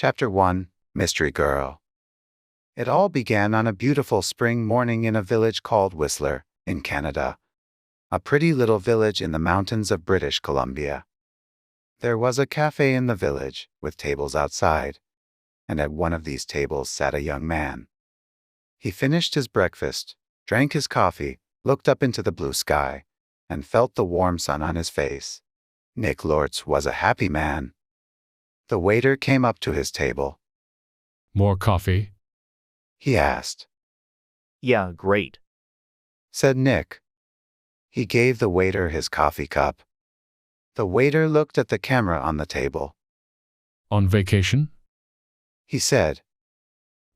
Chapter 1, Mystery Girl. It all began on a beautiful spring morning in a village called Whistler, in Canada, a pretty little village in the mountains of British Columbia. There was a cafe in the village, with tables outside, and at one of these tables sat a young man. He finished his breakfast, drank his coffee, looked up into the blue sky, and felt the warm sun on his face. Nick Lortz was a happy man. The waiter came up to his table. More coffee? He asked. Yeah, great, Said Nick. He gave the waiter his coffee cup. The waiter looked at the camera on the table. On vacation? He said.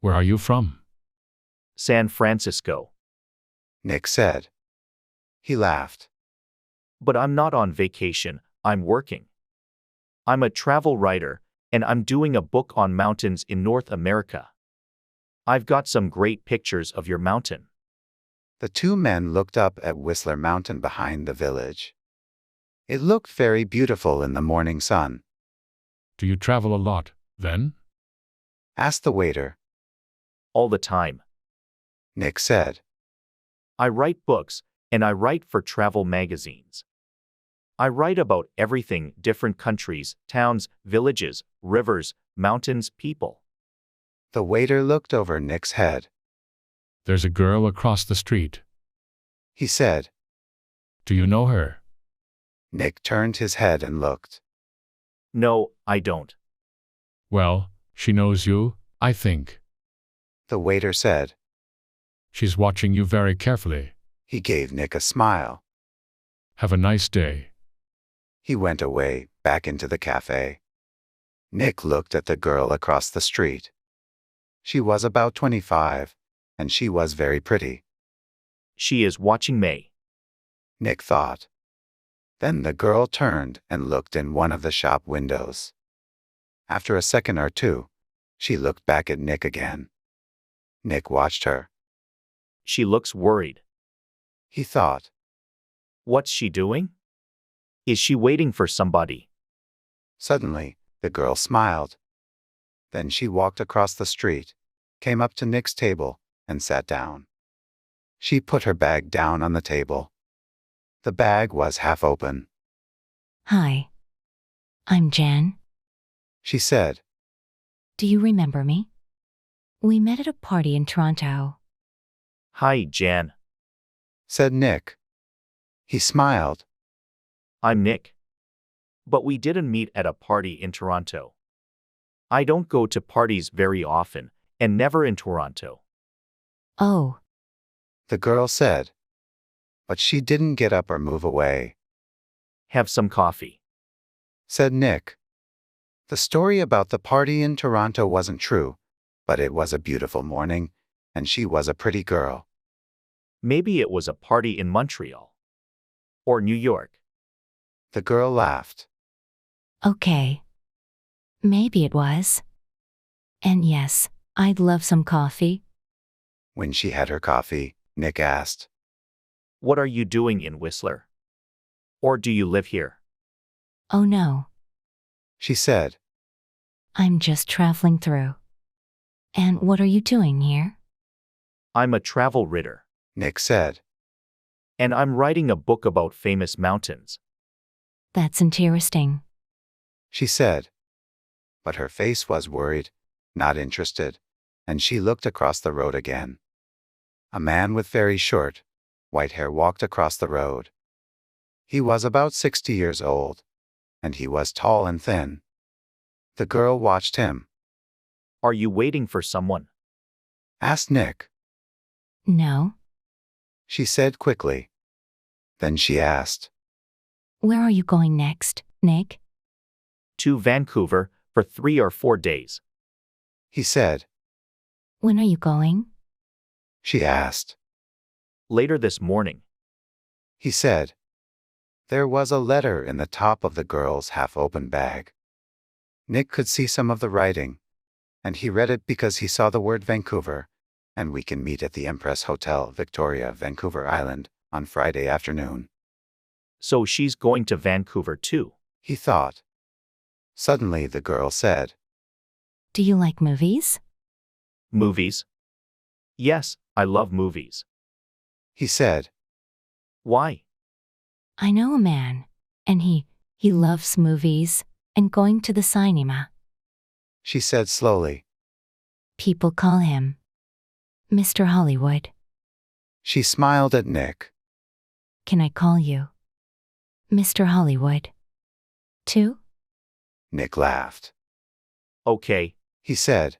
Where are you from? San Francisco. Nick said. He laughed. But I'm not on vacation, I'm working. I'm a travel writer, and I'm doing a book on mountains in North America. I've got some great pictures of your mountain. The two men looked up at Whistler Mountain behind the village. It looked very beautiful in the morning sun. Do you travel a lot, then? Asked the waiter. All the time. Nick said. I write books, and I write for travel magazines. I write about everything: different countries, towns, villages, rivers, mountains, people. The waiter looked over Nick's head. There's a girl across the street. He said. Do you know her? Nick turned his head and looked. No, I don't. Well, she knows you, I think. The waiter said. She's watching you very carefully. He gave Nick a smile. Have a nice day. He went away, back into the cafe. Nick looked at the girl across the street. She was about 25, and she was very pretty. She is watching me, Nick thought. Then the girl turned and looked in one of the shop windows. After a second or two, she looked back at Nick again. Nick watched her. She looks worried. He thought. What's she doing? Is she waiting for somebody? Suddenly, the girl smiled. Then she walked across the street, came up to Nick's table, and sat down. She put her bag down on the table. The bag was half open. Hi. I'm Jan. She said. Do you remember me? We met at a party in Toronto. Hi, Jan. Said Nick. He smiled. I'm Nick. But we didn't meet at a party in Toronto. I don't go to parties very often, and never in Toronto. Oh, The girl said. But she didn't get up or move away. Have some coffee. Said Nick. The story about the party in Toronto wasn't true, but it was a beautiful morning, and she was a pretty girl. Maybe it was a party in Montreal. Or New York. The girl laughed. okay. Maybe it was. And yes, I'd love some coffee. When she had her coffee, Nick asked. What are you doing in Whistler? Or do you live here? Oh no, She said. I'm just traveling through. And what are you doing here? I'm a travel writer, Nick said. and I'm writing a book about famous mountains. That's interesting. She said. But her face was worried, not interested, and she looked across the road again. A man with very short, white hair walked across the road. He was about 60 years old, and he was tall and thin. The girl watched him. Are you waiting for someone? Asked Nick. No. She said quickly. Then she asked. Where are you going next, Nick? To Vancouver for 3 or 4 days. He said. When are you going? She asked. Later this morning. He said. There was a letter in the top of the girl's half-open bag. Nick could see some of the writing, and he read it because he saw the word Vancouver, and we can meet at the Empress Hotel, Victoria, Vancouver Island, on Friday afternoon. So she's going to Vancouver too. He thought. Suddenly the girl said. Do you like movies? Movies? Yes, I love movies. he said. Why? I know a man, and he loves movies and going to the cinema. She said slowly. People call him Mr. Hollywood. She smiled at Nick. Can I call you Mr. Hollywood too? Nick laughed. Okay, He said.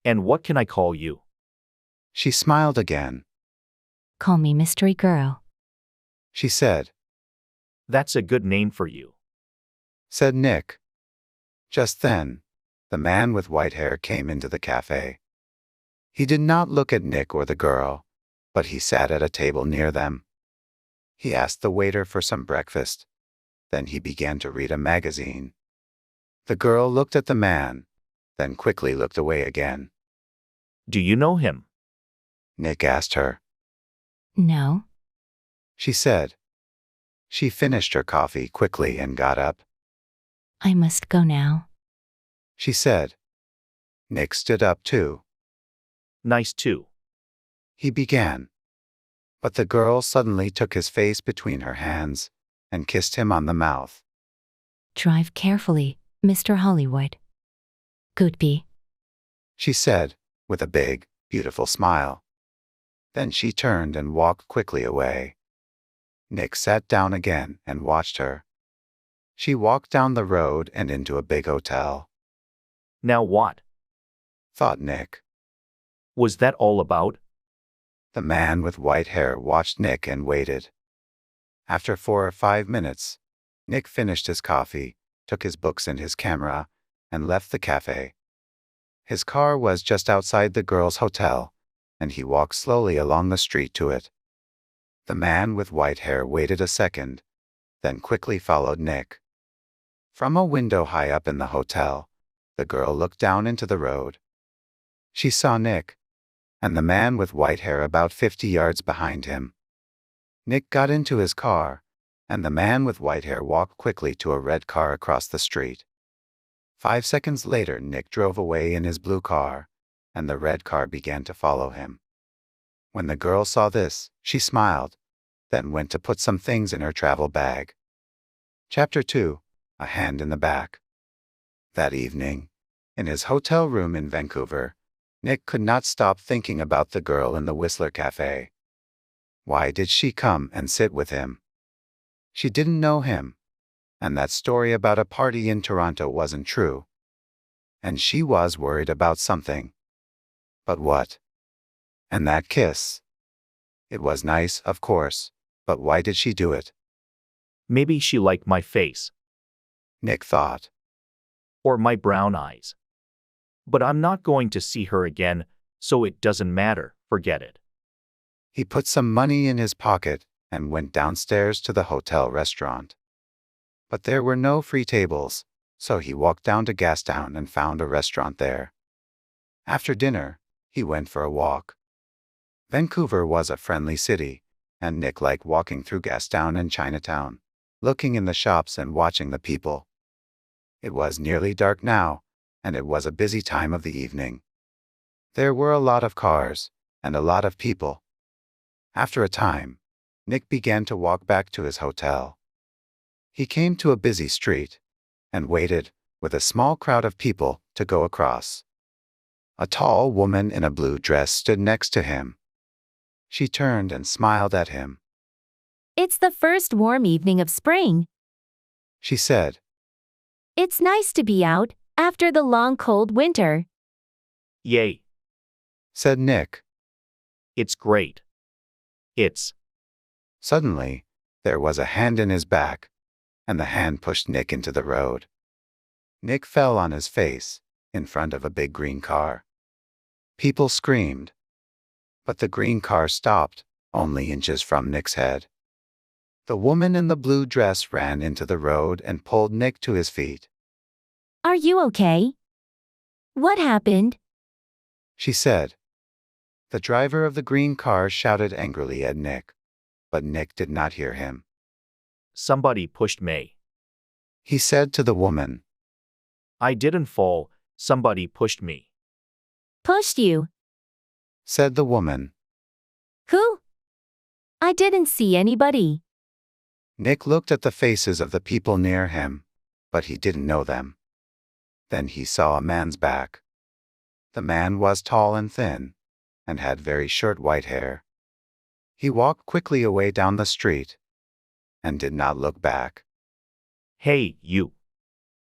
and what can I call you? She smiled again. Call me Mystery Girl. She said. That's a good name for you. Said Nick. Just then, the man with white hair came into the cafe. He did not look at Nick or the girl, but he sat at a table near them. He asked the waiter for some breakfast. Then he began to read a magazine. The girl looked at the man, then quickly looked away again. Do you know him? Nick asked her. No. She said. She finished her coffee quickly and got up. I must go now. She said. Nick stood up too. Nice too. He began. But the girl suddenly took his face between her hands and kissed him on the mouth. Drive carefully, Mr. Hollywood. Goodbye. She said, with a big, beautiful smile. Then she turned and walked quickly away. Nick sat down again and watched her. She walked down the road and into a big hotel. Now what? Thought Nick. Was that all about? The man with white hair watched Nick and waited. After 4 or 5 minutes, Nick finished his coffee, took his books and his camera, and left the cafe. His car was just outside the girl's hotel, and he walked slowly along the street to it. The man with white hair waited a second, then quickly followed Nick. From a window high up in the hotel, the girl looked down into the road. She saw Nick, and the man with white hair about 50 yards behind him. Nick got into his car, and the man with white hair walked quickly to a red car across the street. 5 seconds later, Nick drove away in his blue car, and the red car began to follow him. When the girl saw this, she smiled, then went to put some things in her travel bag. Chapter 2. A Hand in the Back. That evening, in his hotel room in Vancouver, Nick could not stop thinking about the girl in the Whistler Cafe. Why did she come and sit with him? She didn't know him, and that story about a party in Toronto wasn't true. And she was worried about something. But what? And that kiss. It was nice, of course, but why did she do it? Maybe she liked my face. Nick thought. Or my brown eyes. But I'm not going to see her again, so it doesn't matter, forget it. He put some money in his pocket and went downstairs to the hotel restaurant. But there were no free tables, so he walked down to Gastown and found a restaurant there. After dinner, he went for a walk. Vancouver was a friendly city, and Nick liked walking through Gastown and Chinatown, looking in the shops and watching the people. It was nearly dark now, and it was a busy time of the evening. There were a lot of cars and a lot of people. After a time, Nick began to walk back to his hotel. He came to a busy street and waited, with a small crowd of people, to go across. A tall woman in a blue dress stood next to him. She turned and smiled at him. It's the first warm evening of spring. She said. It's nice to be out after the long cold winter. Yay. Said Nick. It's great. It's. Suddenly, there was a hand in his back, and the hand pushed Nick into the road. Nick fell on his face, in front of a big green car. People screamed. But the green car stopped, only inches from Nick's head. The woman in the blue dress ran into the road and pulled Nick to his feet. Are you okay? What happened? She said. The driver of the green car shouted angrily at Nick, but Nick did not hear him. Somebody pushed me. He said to the woman. I didn't fall, Somebody pushed me. Pushed you. said the woman. Who? I didn't see anybody. Nick looked at the faces of the people near him, but he didn't know them. Then he saw a man's back. The man was tall and thin, and had very short white hair. He walked quickly away down the street, and did not look back. Hey, you.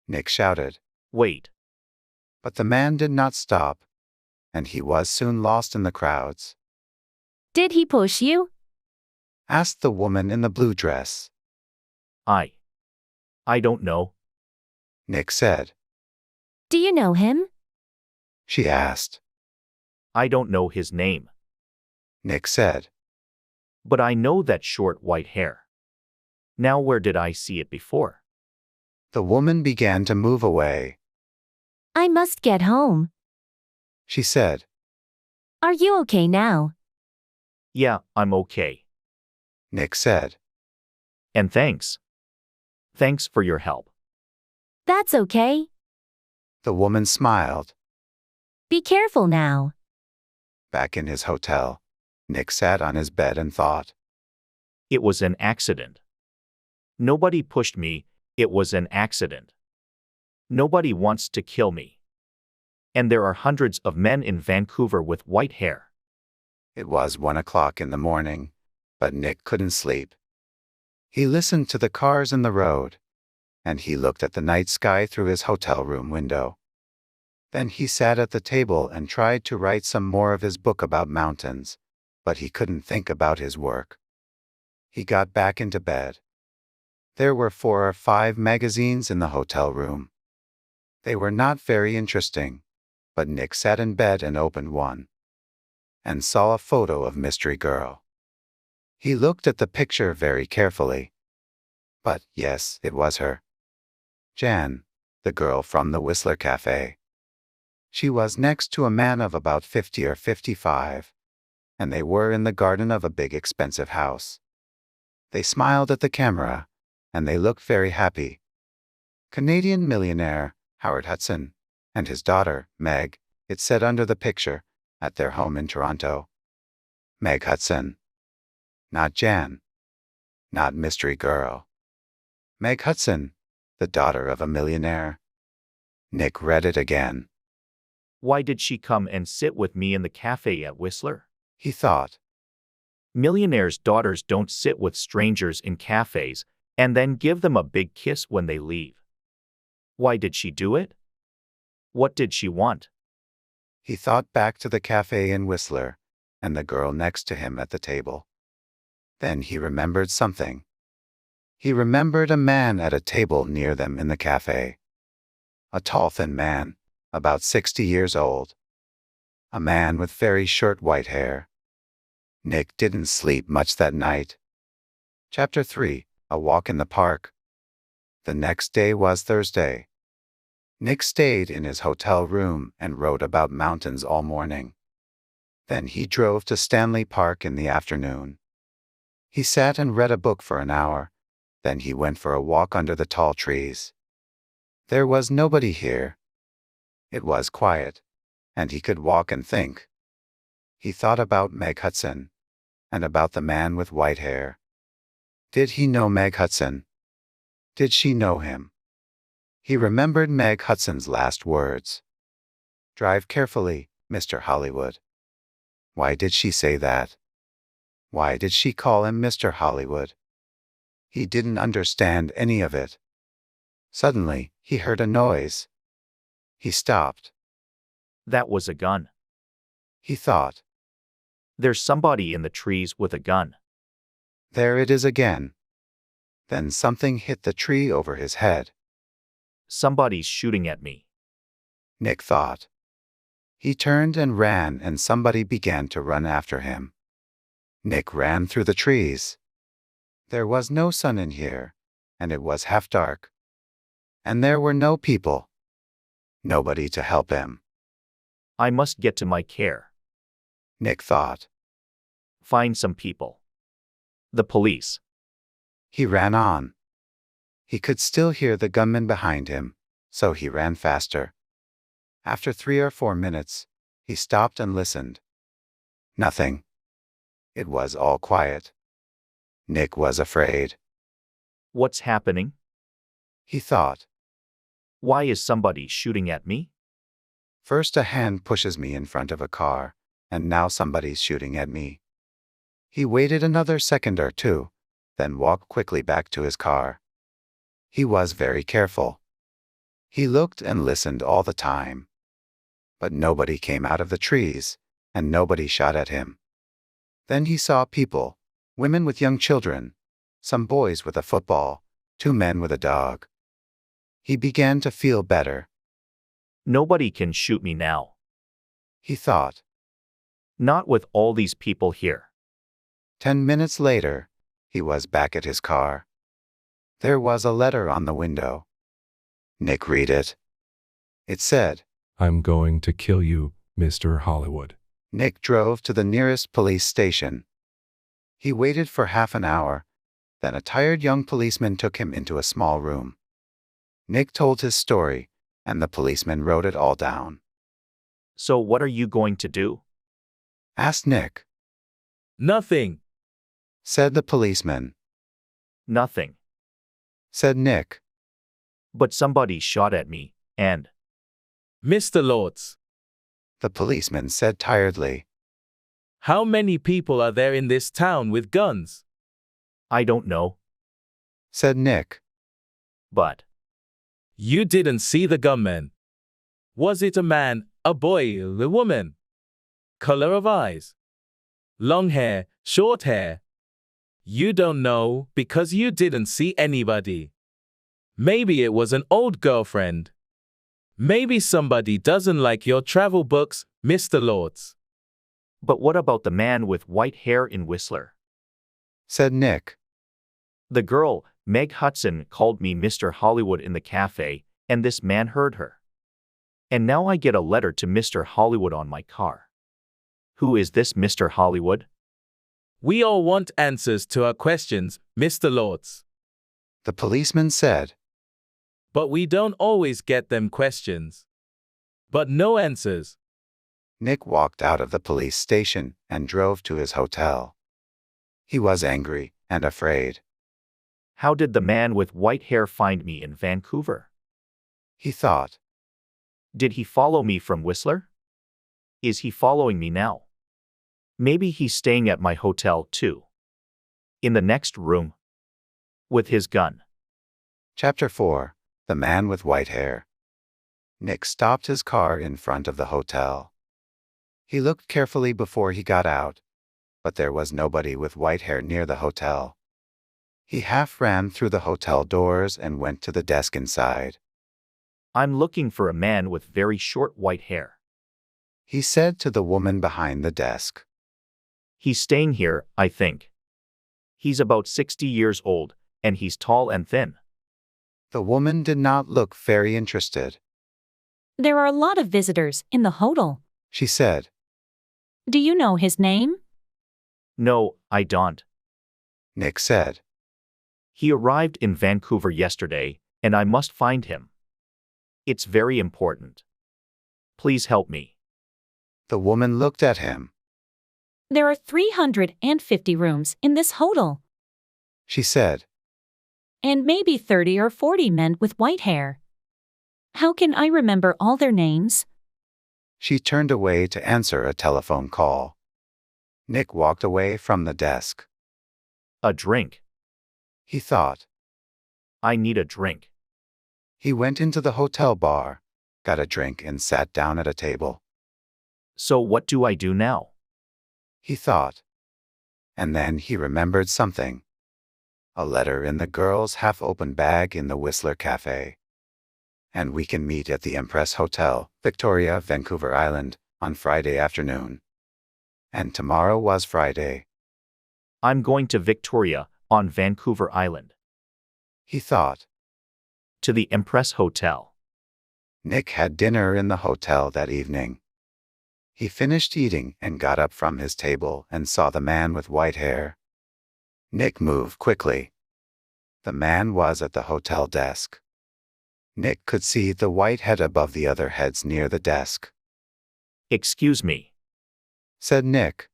Nick shouted, Wait. but the man did not stop, and he was soon lost in the crowds. Did he push you? Asked the woman in the blue dress. I don't know. Nick said. Do you know him? She asked. I don't know his name. Nick said. But I know that short white hair. Now where did I see it before? The woman began to move away. I must get home. She said. Are you okay now? Yeah, I'm okay. Nick said. And thanks. Thanks for your help. That's okay. The woman smiled. Be careful now. Back in his hotel, Nick sat on his bed and thought. It was an accident. Nobody pushed me, it was an accident. Nobody wants to kill me. And there are hundreds of men in Vancouver with white hair. It was 1 o'clock in the morning, but Nick couldn't sleep. He listened to the cars in the road, and he looked at the night sky through his hotel room window. Then he sat at the table and tried to write some more of his book about mountains, but he couldn't think about his work. He got back into bed. There were 4 or 5 magazines in the hotel room. They were not very interesting, but Nick sat in bed and opened one, and saw a photo of Mystery Girl. He looked at the picture very carefully. But yes, it was her. Jan, the girl from the Whistler Cafe. She was next to a man of about 50 or 55, and they were in the garden of a big expensive house. They smiled at the camera, and they looked very happy. Canadian millionaire Howard Hudson and his daughter, Meg, it said under the picture, at their home in Toronto. Meg Hudson. Not Jan. Not Mystery Girl. Meg Hudson, the daughter of a millionaire. Nick read it again. Why did she come and sit with me in the cafe at Whistler? He thought. Millionaires' daughters don't sit with strangers in cafes and then give them a big kiss when they leave. Why did she do it? What did she want? He thought back to the cafe in Whistler, and the girl next to him at the table. Then he remembered something. He remembered a man at a table near them in the cafe. A tall, thin man, about 60 years old. A man with very short white hair. Nick didn't sleep much that night. Chapter 3, A Walk in the Park. The next day was Thursday. Nick stayed in his hotel room and wrote about mountains all morning. Then he drove to Stanley Park in the afternoon. He sat and read a book for an hour. Then he went for a walk under the tall trees. There was nobody here. It was quiet, and he could walk and think. He thought about Meg Hudson, and about the man with white hair. Did he know Meg Hudson? Did she know him? He remembered Meg Hudson's last words. Drive carefully, Mr. Hollywood. Why did she say that? Why did she call him Mr. Hollywood? He didn't understand any of it. Suddenly, he heard a noise. He stopped. That was a gun. He thought. There's somebody in the trees with a gun. There it is again. Then something hit the tree over his head. Somebody's shooting at me. Nick thought. He turned and ran, and somebody began to run after him. Nick ran through the trees. There was no sun in here, and it was half dark. And there were no people. Nobody to help him. I must get to my care. Nick thought. Find some people. The police. He ran on. He could still hear the gunman behind him, so he ran faster. After 3 or 4 minutes, he stopped and listened. Nothing. It was all quiet. Nick was afraid. What's happening? He thought. Why is somebody shooting at me? First a hand pushes me in front of a car, and now somebody's shooting at me. He waited another second or two, then walked quickly back to his car. He was very careful. He looked and listened all the time. But nobody came out of the trees, and nobody shot at him. Then he saw people, women with young children, some boys with a football, 2 men with a dog. He began to feel better. Nobody can shoot me now. He thought. Not with all these people here. 10 minutes later, he was back at his car. There was a letter on the window. Nick read it. It said, I'm going to kill you, Mr. Hollywood. Nick drove to the nearest police station. He waited for half an hour, then a tired young policeman took him into a small room. Nick told his story, and the policeman wrote it all down. So what are you going to do? Asked Nick. Nothing, Said the policeman. Nothing. Said Nick. But somebody shot at me, and Mr. Lortz. The policeman said tiredly. How many people are there in this town with guns? I don't know. Said Nick. But You didn't see the gunman. Was it a man, a boy, a woman? Color of eyes? Long hair, short hair? You don't know because you didn't see anybody. Maybe it was an old girlfriend. Maybe somebody doesn't like your travel books, Mr. Lortz. But what about the man with white hair in Whistler? Said Nick. The girl, Meg Hudson, called me Mr. Hollywood in the cafe, and this man heard her. And now I get a letter to Mr. Hollywood on my car. Who is this Mr. Hollywood? We all want answers to our questions, Mr. Lortz. The policeman said. But we don't always get them questions. But no answers. Nick walked out of the police station and drove to his hotel. He was angry and afraid. How did the man with white hair find me in Vancouver? He thought. Did he follow me from Whistler? Is he following me now? Maybe he's staying at my hotel too. In the next room. With his gun. Chapter 4. The Man with White Hair. Nick stopped his car in front of the hotel. He looked carefully before he got out, but there was nobody with white hair near the hotel. He half ran through the hotel doors and went to the desk inside. I'm looking for a man with very short white hair. He said to the woman behind the desk. He's staying here, I think. He's about 60 years old, and he's tall and thin. The woman did not look very interested. There are a lot of visitors in the hotel. She said. Do you know his name? No, I don't. Nick said. He arrived in Vancouver yesterday, and I must find him. It's very important. Please help me. The woman looked at him. There are 350 rooms in this hotel, She said. and maybe 30 or 40 men with white hair. How can I remember all their names? She turned away to answer a telephone call. Nick walked away from the desk. A drink. He thought. I need a drink. He went into the hotel bar, got a drink and sat down at a table. So what do I do now? He thought. And then he remembered something. A letter in the girl's half-open bag in the Whistler Cafe. And we can meet at the Empress Hotel, Victoria, Vancouver Island, on Friday afternoon. And tomorrow was Friday. I'm going to Victoria, on Vancouver Island. He thought. To the Empress Hotel. Nick had dinner in the hotel that evening. He finished eating and got up from his table and saw the man with white hair. Nick moved quickly. The man was at the hotel desk. Nick could see the white head above the other heads near the desk. Excuse me. Said Nick.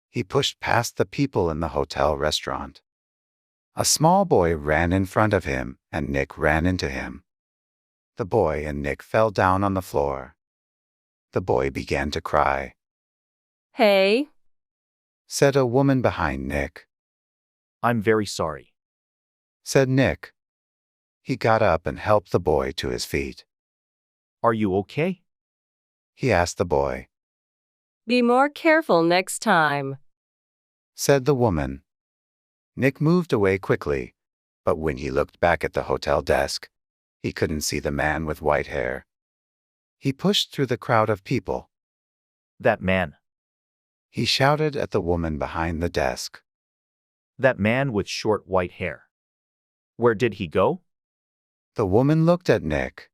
He pushed past the people in the hotel restaurant. A small boy ran in front of him, and Nick ran into him. The boy and Nick fell down on the floor. The boy began to cry. Hey, Said a woman behind Nick. I'm very sorry. Said Nick. He got up and helped the boy to his feet. Are you okay? He asked the boy. be more careful next time. Said the woman. Nick moved away quickly, but when he looked back at the hotel desk, he couldn't see the man with white hair. He pushed through the crowd of people. That man. He shouted at the woman behind the desk. That man with short white hair. Where did he go? The woman looked at Nick.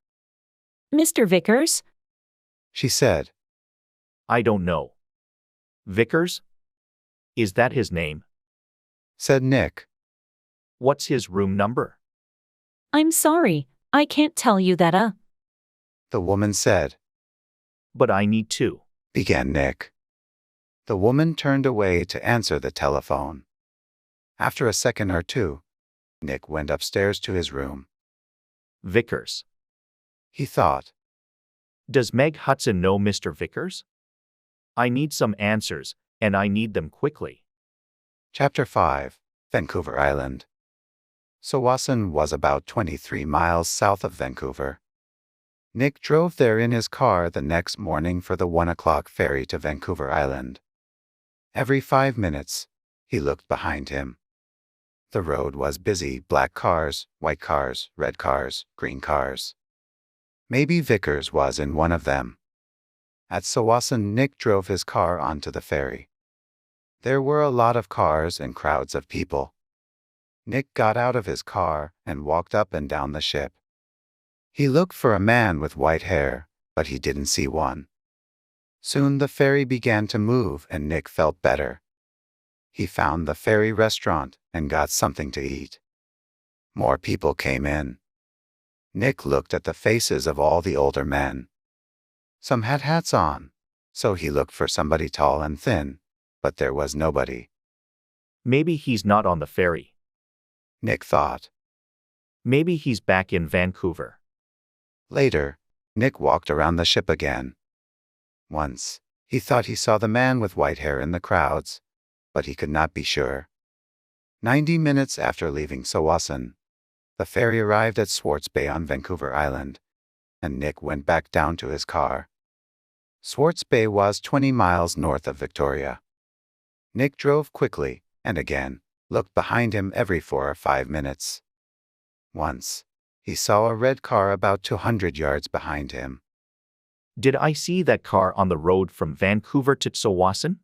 Mr. Vickers? She said. I don't know. Vickers? Is that his name? Said Nick. What's his room number? I'm sorry, I can't tell you that. The woman said. But I need to. Began Nick. The woman turned away to answer the telephone. After a second or two, Nick went upstairs to his room. Vickers. He thought. Does Meg Hudson know Mr. Vickers? I need some answers, and I need them quickly. Chapter 5, Vancouver Island. Tsawwassen was about 23 miles south of Vancouver. Nick drove there in his car the next morning for the 1 o'clock ferry to Vancouver Island. Every 5 minutes, he looked behind him. The road was busy, black cars, white cars, red cars, green cars. Maybe Vickers was in one of them. At Tsawwassen, Nick drove his car onto the ferry. There were a lot of cars and crowds of people. Nick got out of his car and walked up and down the ship. He looked for a man with white hair, but he didn't see one. Soon the ferry began to move and Nick felt better. He found the ferry restaurant and got something to eat. More people came in. Nick looked at the faces of all the older men. Some had hats on, so he looked for somebody tall and thin, but there was nobody. Maybe he's not on the ferry. Nick thought. Maybe he's back in Vancouver. Later, Nick walked around the ship again. Once, he thought he saw the man with white hair in the crowds, but he could not be sure. 90 minutes after leaving Tsawwassen, the ferry arrived at Swartz Bay on Vancouver Island, and Nick went back down to his car. Swartz Bay was 20 miles north of Victoria. Nick drove quickly, and again, looked behind him every 4 or 5 minutes. Once, he saw a red car about 200 yards behind him. Did I see that car on the road from Vancouver to Tsawwassen?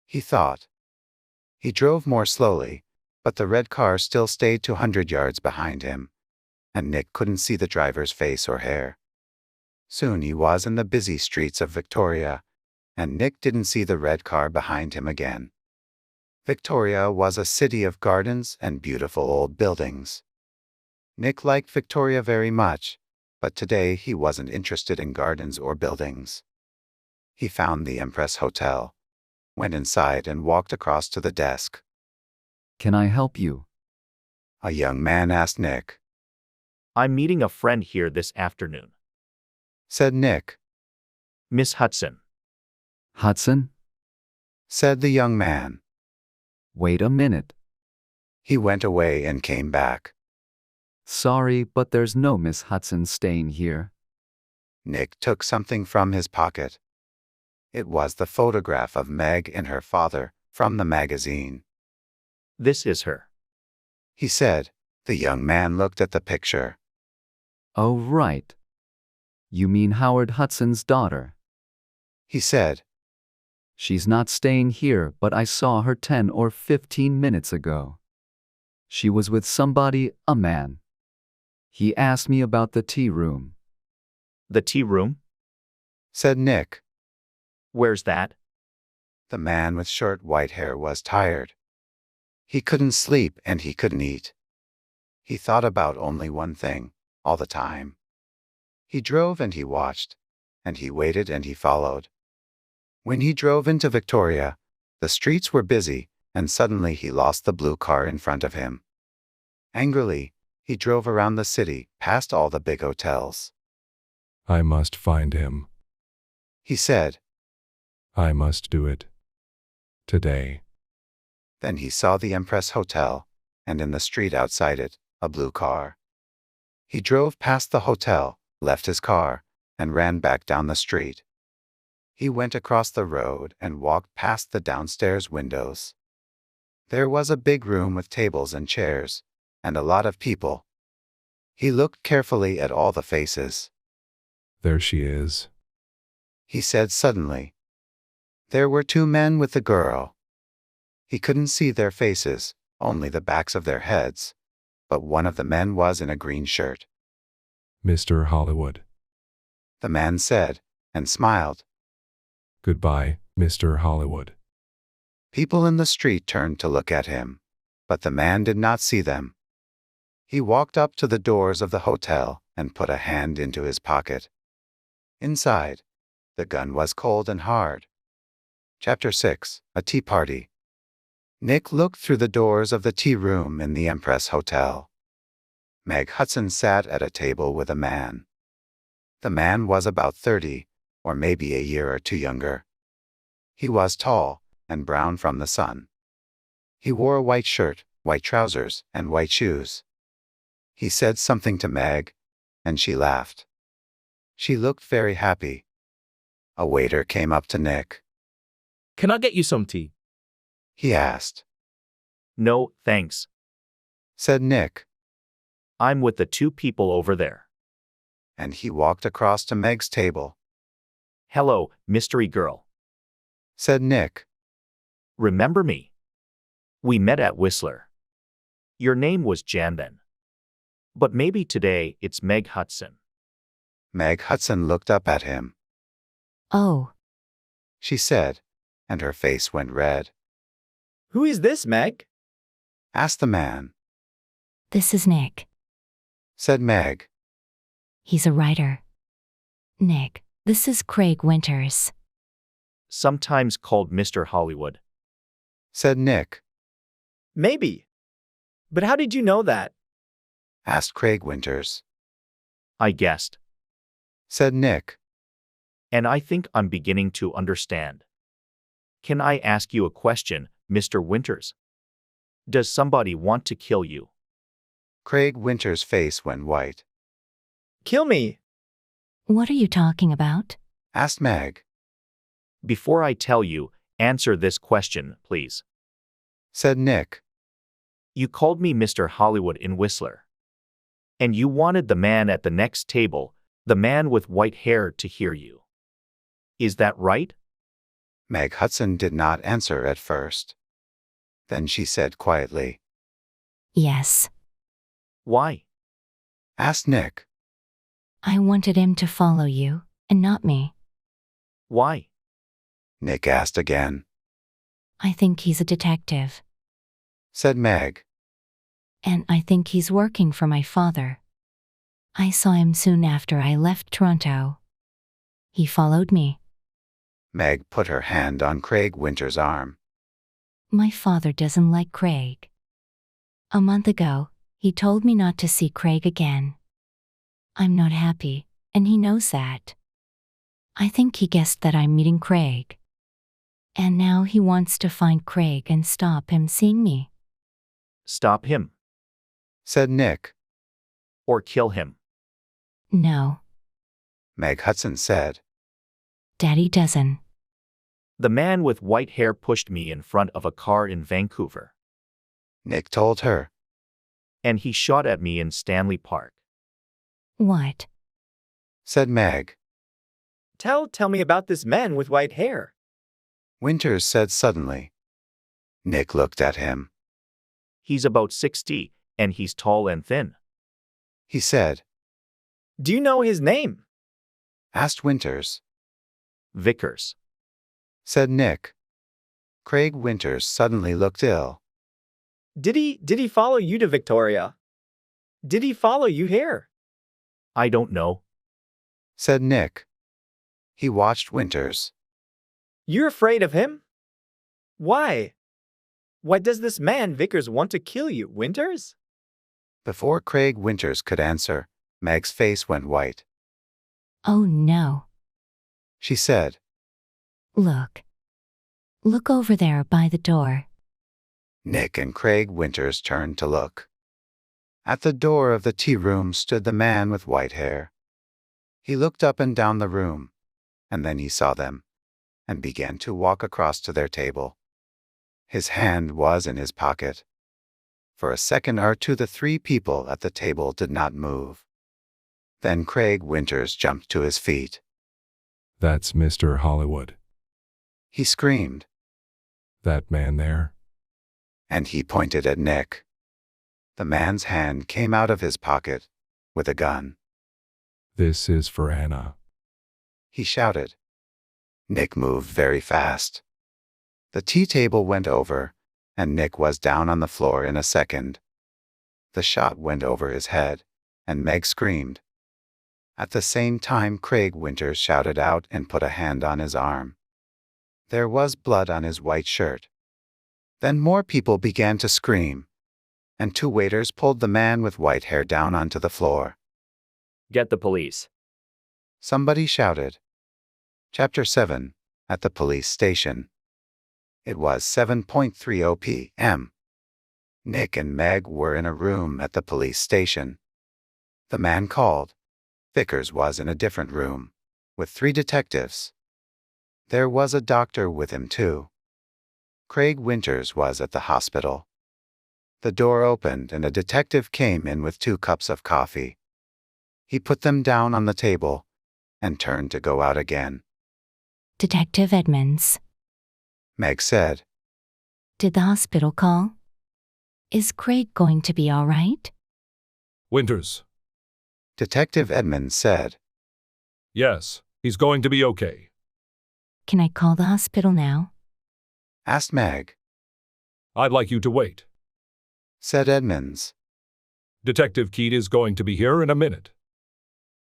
He thought. He drove more slowly, but the red car still stayed 200 yards behind him, and Nick couldn't see the driver's face or hair. Soon he was in the busy streets of Victoria, and Nick didn't see the red car behind him again. Victoria was a city of gardens and beautiful old buildings. Nick liked Victoria very much, but today he wasn't interested in gardens or buildings. He found the Empress Hotel, went inside and walked across to the desk. Can I help you? A young man asked Nick. I'm meeting a friend here this afternoon. Said Nick. Miss Hudson. Hudson? Said the young man. Wait a minute. He went away and came back. Sorry, but there's no Miss Hudson staying here. Nick took something from his pocket. It was the photograph of Meg and her father from the magazine. This is her. He said. The young man looked at the picture. Oh, right. You mean Howard Hudson's daughter. He said. She's not staying here, but I saw her 10 or 15 minutes ago. She was with somebody, a man. He asked me about the tea room. The tea room? Said Nick. Where's that? The man with short white hair was tired. He couldn't sleep and he couldn't eat. He thought about only one thing. all the time. He drove and he watched, and he waited and he followed. When he drove into Victoria, the streets were busy, and suddenly he lost the blue car in front of him. Angrily, he drove around the city, past all the big hotels. I must find him. He said. I must do it. Today. Then he saw the Empress Hotel, and in the street outside it, a blue car. He drove past the hotel, left his car, and ran back down the street. He went across the road and walked past the downstairs windows. There was a big room with tables and chairs, and a lot of people. He looked carefully at all the faces. There she is. He said suddenly. There were two men with the girl. He couldn't see their faces, only the backs of their heads, but one of the men was in a green shirt. Mr. Hollywood. The man said, and smiled. Goodbye, Mr. Hollywood. People in the street turned to look at him, but the man did not see them. He walked up to the doors of the hotel and put a hand into his pocket. Inside, the gun was cold and hard. Chapter 6, A Tea Party. Nick looked through the doors of the tea room in the Empress Hotel. Meg Hudson sat at a table with a man. The man was about 30, or maybe a year or two younger. He was tall and brown from the sun. He wore a white shirt, white trousers, and white shoes. He said something to Meg, and she laughed. She looked very happy. A waiter came up to Nick. Can I get you some tea? He asked. No, thanks. Said Nick. I'm with the two people over there. And he walked across to Meg's table. Hello, mystery girl. Said Nick. Remember me? We met at Whistler. Your name was Jan then. But maybe today it's Meg Hudson. Meg Hudson looked up at him. Oh, She said, and her face went red. Who is this, Meg? Asked the man. this is Nick. Said Meg. He's a writer. Nick, this is Craig Winters. Sometimes called Mr. Hollywood. Said Nick. Maybe. But how did you know that? Asked Craig Winters. I guessed. Said Nick. And I think I'm beginning to understand. Can I ask you a question, Mr. Winters? Does somebody want to kill you? Craig Winters' face went white. Kill me. What are you talking about? Asked Meg. Before I tell you, answer this question, please. Said Nick. You called me Mr. Hollywood in Whistler. And you wanted the man at the next table, the man with white hair, to hear you. Is that right? Meg Hudson did not answer at first. Then she said quietly. Yes. Why? Asked Nick. I wanted him to follow you, and not me. Why? Nick asked again. I think he's a detective. Said Meg. And I think he's working for my father. I saw him soon after I left Toronto. He followed me. Meg put her hand on Craig Winters' arm. My father doesn't like Craig. A month ago, he told me not to see Craig again. I'm not happy, and he knows that. I think he guessed that I'm meeting Craig. And now he wants to find Craig and stop him seeing me. Stop him. Said Nick. Or kill him. No, Meg Hudson said. Daddy doesn't. The man with white hair pushed me in front of a car in Vancouver. Nick told her. And he shot at me in Stanley Park. What? Said Meg. Tell me about this man with white hair. Winters said suddenly. Nick looked at him. He's about 60, and he's tall and thin. He said. Do you know his name? Asked Winters. Vickers. Said Nick. Craig Winters suddenly looked ill. Did he follow you to Victoria? Did he follow you here? I don't know. said Nick. He watched Winters. You're afraid of him? Why? Why does this man Vickers want to kill you, Winters? Before Craig Winters could answer, Meg's face went white. Oh no. She said, Look. Look over there by the door. Nick and Craig Winters turned to look. At the door of the tea room stood the man with white hair. He looked up and down the room, and then he saw them, and began to walk across to their table. His hand was in his pocket. For a second or two the three people at the table did not move. Then Craig Winters jumped to his feet. That's Mr. Hollywood. He screamed, That man there? and he pointed at Nick. The man's hand came out of his pocket, with a gun. This is for Anna. He shouted. Nick moved very fast. The tea table went over, and Nick was down on the floor in a second. The shot went over his head, and Meg screamed. At the same time Craig Winters shouted out and put a hand on his arm. There was blood on his white shirt. Then more people began to scream, and two waiters pulled the man with white hair down onto the floor. Get the police. Somebody shouted. Chapter 7, at the police station. It was 7:30 p.m. Nick and Meg were in a room at the police station. The man called. Vickers was in a different room, with 3 detectives. There was a doctor with him too. Craig Winters was at the hospital. The door opened and a detective came in with 2 cups of coffee. He put them down on the table and turned to go out again. Detective Edmonds. Meg said, Did the hospital call? Is Craig going to be all right? Winters. Detective Edmonds said, Yes, he's going to be okay. Can I call the hospital now? asked Meg. I'd like you to wait. Said Edmonds. Detective Keat is going to be here in a minute.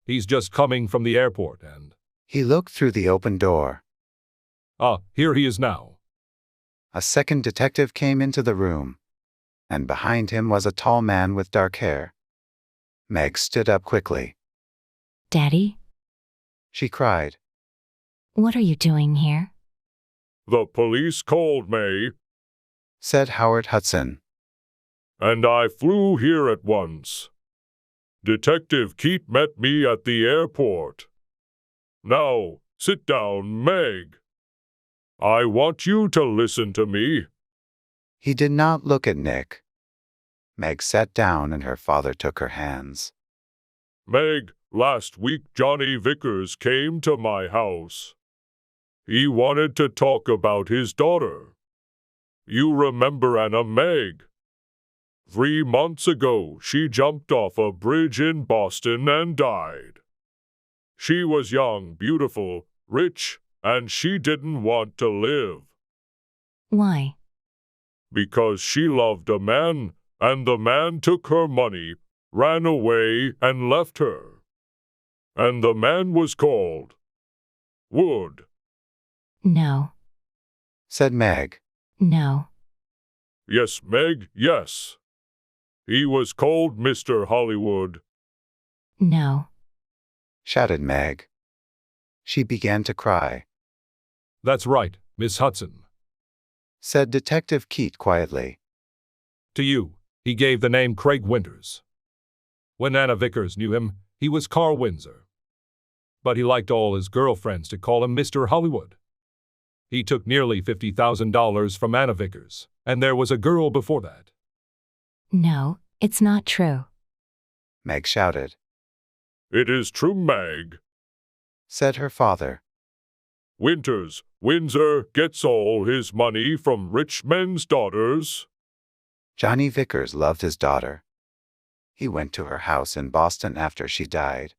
He's just coming from the airport and... He looked through the open door. Here he is now. A second detective came into the room, and behind him was a tall man with dark hair. Meg stood up quickly. Daddy? She cried. What are you doing here? The police called me, said Howard Hudson. and I flew here at once. Detective Keat met me at the airport. Now, sit down, Meg. I want you to listen to me. He did not look at Nick. Meg sat down and her father took her hands. Meg, last week Johnny Vickers came to my house. He wanted to talk about his daughter. You remember Anna, Meg? 3 months ago, she jumped off a bridge in Boston and died. She was young, beautiful, rich, and she didn't want to live. Why? Because she loved a man, and the man took her money, ran away, and left her. And the man was called Wood. No. Said Meg. No. Yes, Meg, yes. He was called Mr. Hollywood. No. Shouted Meg. She began to cry. That's right, Miss Hudson. Said Detective Keat quietly. To you, he gave the name Craig Winters. When Anna Vickers knew him, he was Carl Windsor. But he liked all his girlfriends to call him Mr. Hollywood. He took nearly $50,000 from Anna Vickers, and there was a girl before that. No, it's not true. Meg shouted. It is true, Meg. Said her father. Winters, Windsor gets all his money from rich men's daughters. Johnny Vickers loved his daughter. He went to her house in Boston after she died.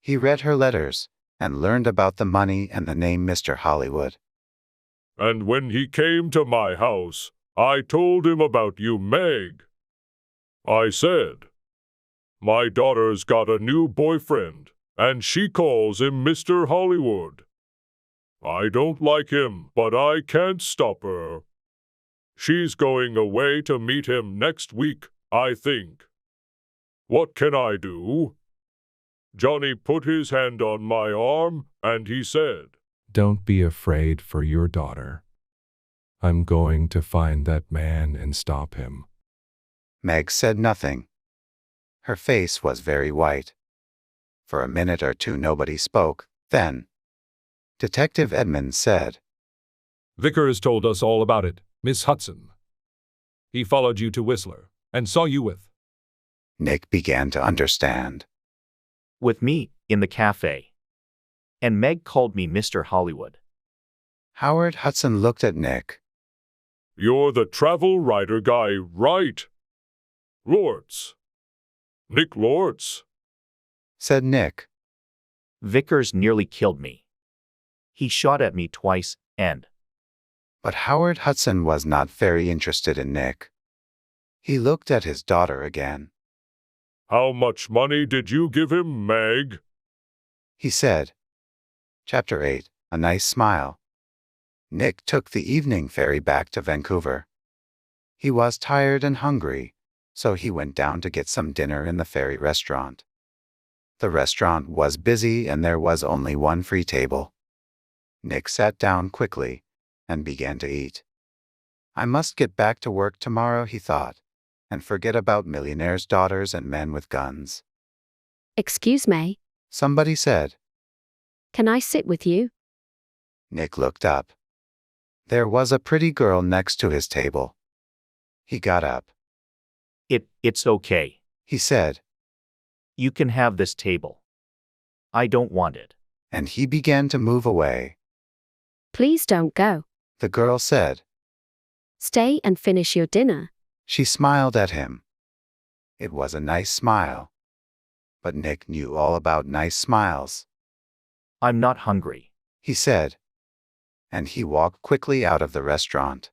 He read her letters and learned about the money and the name Mr. Hollywood. And when he came to my house, I told him about you, Meg. I said, My daughter's got a new boyfriend, and she calls him Mr. Hollywood. I don't like him, but I can't stop her. She's going away to meet him next week, I think. What can I do? Johnny put his hand on my arm, and he said, Don't be afraid for your daughter. I'm going to find that man and stop him. Meg said nothing. Her face was very white. For a minute or two nobody spoke. Then Detective Edmonds said, Vickers told us all about it, Miss Hudson. He followed you to Whistler and saw you with. Nick began to understand. With me, in the cafe. And Meg called me Mr. Hollywood. Howard Hudson looked at Nick. You're the travel writer guy, right? Lortz. Nick Lortz, said Nick. Vickers nearly killed me. He shot at me twice, and... But Howard Hudson was not very interested in Nick. He looked at his daughter again. How much money did you give him, Meg? He said. Chapter 8, A Nice Smile. Nick took the evening ferry back to Vancouver. He was tired and hungry, so he went down to get some dinner in the ferry restaurant. The restaurant was busy and there was only one free table. Nick sat down quickly and began to eat. I must get back to work tomorrow, he thought, and forget about millionaires' daughters and men with guns. Excuse me, Somebody said. can I sit with you? Nick looked up. There was a pretty girl next to his table. He got up. It's okay. He said, You can have this table. I don't want it. and he began to move away. Please don't go. The girl said. Stay and finish your dinner. She smiled at him. It was a nice smile. But Nick knew all about nice smiles. I'm not hungry. He said. And he walked quickly out of the restaurant.